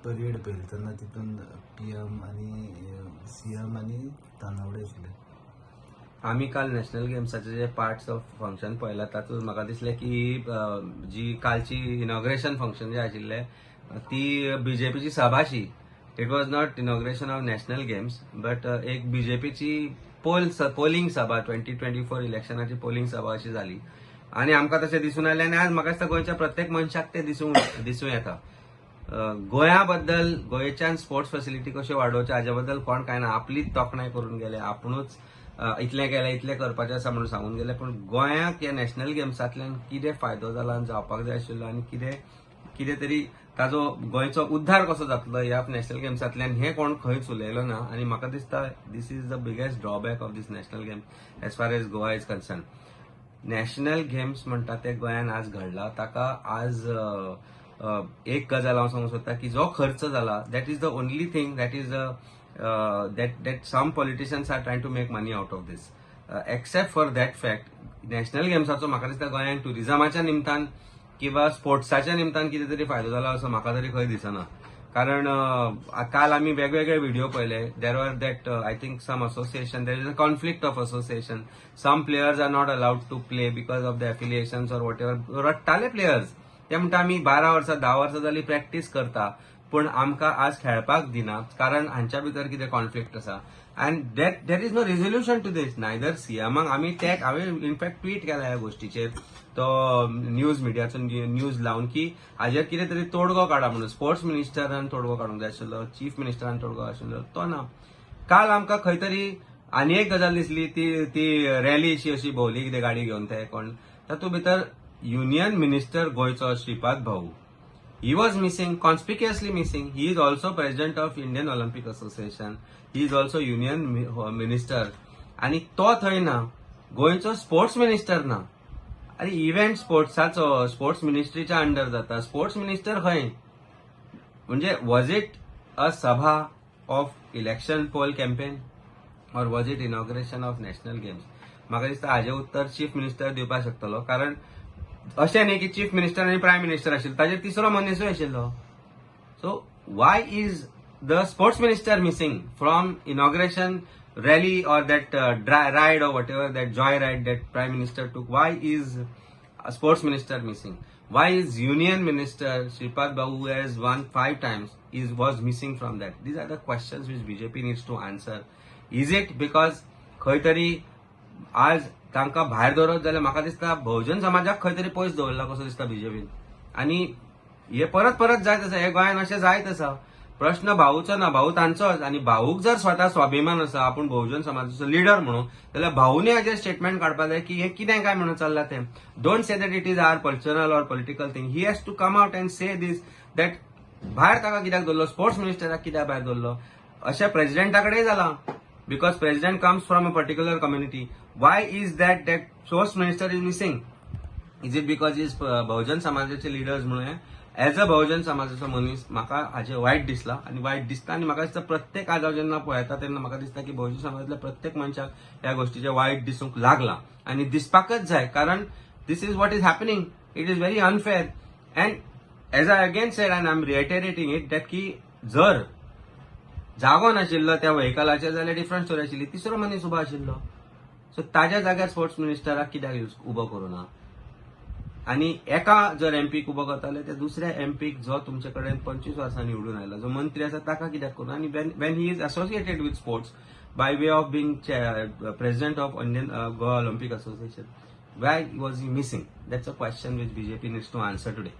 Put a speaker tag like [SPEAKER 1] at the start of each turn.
[SPEAKER 1] Parade पळयली तेन्ना तितून PM आनी CM आनी तानावडे आशिल्ले.
[SPEAKER 2] आम्ही काल नॅशनल गेम्साचे जे पार्ट्स ऑफ फंक्शन पळयला तातूंत म्हाका दिसलें की जी कालची इनॉग्रेशन फंक्शन जे आशिल्लें ती बीजेपीची सभाशी. It was not inauguration of national games but एक बीजेपीची पोलिंग सभा 2024 इलेक्शनाची पोलिंग सभा अशी जाली आणि आमकां तशें दिसून आयलें आनी आज म्हाका दिसता गोंयच्या प्रत्येक मनशाक तें दिसूं येता. गोंया बद्दल गोंयच्यान स्पोर्ट्स फेसिलिटी कश्यो वाडोवच्यो हाजे बद्दल कोण काय ना, आपलीच तोखणाय करून गेले, आपुणूच इतलें केलें इतलें करपाचें आसा म्हणून सांगून गेले. पण गोंयाक ह्या नॅशनल गेम्सांतल्यान कितें फायदो जाला आनी जावपाक जाय आशिल्लो आनी कितें तरी ताजो गोंयचो उद्धार कसो जातलो ह्या नॅशनल गेम्सांतल्यान हें कोण खंयच उलयलो ना. आनी म्हाका दिसता this is the biggest drawback of this national game as far as Goa is concern. National games म्हणटा ते गोंयान आज घडला ताका आज एक गजाल हांव सांगूंक सोदता की जो खर्च जाला that is the only thing that is that some politicians are trying to make money out of this. Except for that fact, national गेम्साचो म्हाका दिसता गोंयांत टुरिझमाच्या निमतान किंवा स्पोर्ट्साच्या निमतान कितें तरी फायदो जाला असो म्हाका तरी खंय दिसना. कारण काल आमी वेगवेगळे व्हिडिओ पळयले. There are that I think some association there is a conflict of association. Some players are not allowed to play because of the affiliations or whatever. रडटाले प्लेयर्स ते म्हणटा आमी 12 वर्सां 10 वर्सां जाली प्रॅक्टीस करता पण आमकां आज खेळपाक दिना कारण हांच्या भितर कितें कॉन्फ्लिक्ट आसा. And there is no resolution to this. Neither सीएमाक हांवें इनफॅक्ट ट्वीट केला ह्या गोष्टीचेर तो न्यूज मिडियाचो न्यूज लावन की हाजेर कितें तरी तोडगो काडा म्हणून. स्पोर्ट्स मिनिस्टरान तोडगो काडूंक जाय आशिल्लो, चीफ मिनिस्टरान तोडगो आशिल्लो, तो ना. काल आमकां खंय तरी आनी एक गजाल दिसली ती रॅली अशी भोवली कितें गाडी घेवन ते कोण तातूंत भितर युनियन मिनिस्टर गोंयचो श्रीपाद भाऊ. He was missing, conspicuously missing. He is also president of Indian Olympic Association. He is also union minister. आणि तो थंय ना. गोंयचो स्पोर्ट्स मिनिस्टर ना. अरे इव्हेंट स्पोर्ट्साचो स्पोर्ट्स मिनिस्ट्रीच्या अंडर जाता. स्पोर्ट्स मिनिस्टर खंय म्हणजे वॉज इट अ सभा ऑफ इलेक्शन पोल कॅम्पेन और was it inauguration of national games. म्हाका दिसता हाजें उत्तर चीफ मिनिस्टर दिवपाक शकतलो. कारण अशें न्ही की चीफ मिनिस्टर आनी प्रायम मिनिस्टर आशिल्लो, ताजेर तिसरो मनीसूय आशिल्लो. So why is the sports minister missing from inauguration rally or that ride or whatever that joy ride that prime minister took. Why is sports minister missing? Why is union minister Shripad Babu who has won 5 times was missing from that? These are the questions which BJP needs to answer. Is it because खंय तरी आज तांकां भायर दवरत जाल्यार म्हाका दिसता बहुजन समाजाक खंय तरी पयस दवरला कसो दिसता बीजेपीन. आनी हे परत परत जायत आसा. हे गोंयान अशें जायत आसा. प्रश्न भाऊचो ना, भाऊ तांचोच. आनी भाऊक जर स्वता स्वाभिमान आसा आपूण बहुजन समाजाचो लिडर म्हणून जाल्यार भाऊनी हाजेर स्टेटमेंट काडपाक जाय की हे कितें काय म्हणून चल्लां तें. Don't say that it is our cultural or political thing. He has to come out and say this that भायर ताका कित्याक दवरलो, स्पोर्ट्स मिनिस्टराक कित्याक भायर दवरलो. अशें प्रेसिडेंटा कडेन जालां because president comes from a particular community. Why is that sports minister is missing? Is it because he is बहुजन समाजाचे लिडर्स म्हणून? एज अ बहुजन समाजाचो मनीस म्हाका हाजें वायट दिसला आनी वायट दिसता. आनी म्हाका दिसता प्रत्येक आज हांव जेन्ना पळयता तेन्ना म्हाका दिसता की बहुजन समाजातल्या प्रत्येक मनशाक ह्या गोष्टीचें वायट दिसूंक लागला आनी दिसपाकच जाय. कारण this is what is happening. It is very unfair. And as I again said and I am reiterating it that की जर जागो नाशिल्लो त्या व्हेकलाचेर जाल्यार डिफरंट स्टोरी आशिल्ली. तिसरो मनीस उबो आशिल्लो. सो ताज्या जाग्यार स्पोर्ट्स मिनिस्टराक कित्याक उबो करूना? आनी एका जर एमपीक उबो करताले त्या दुसऱ्या एमपीक जो तुमचे कडेन 25 वर्सां निवडून आयला, जो मंत्री आसा ताका कित्याक करूना? आनी when he is associated with sports by way of being president of Indian Goa Olympic association, why was he missing? That's a question which BJP needs to answer today.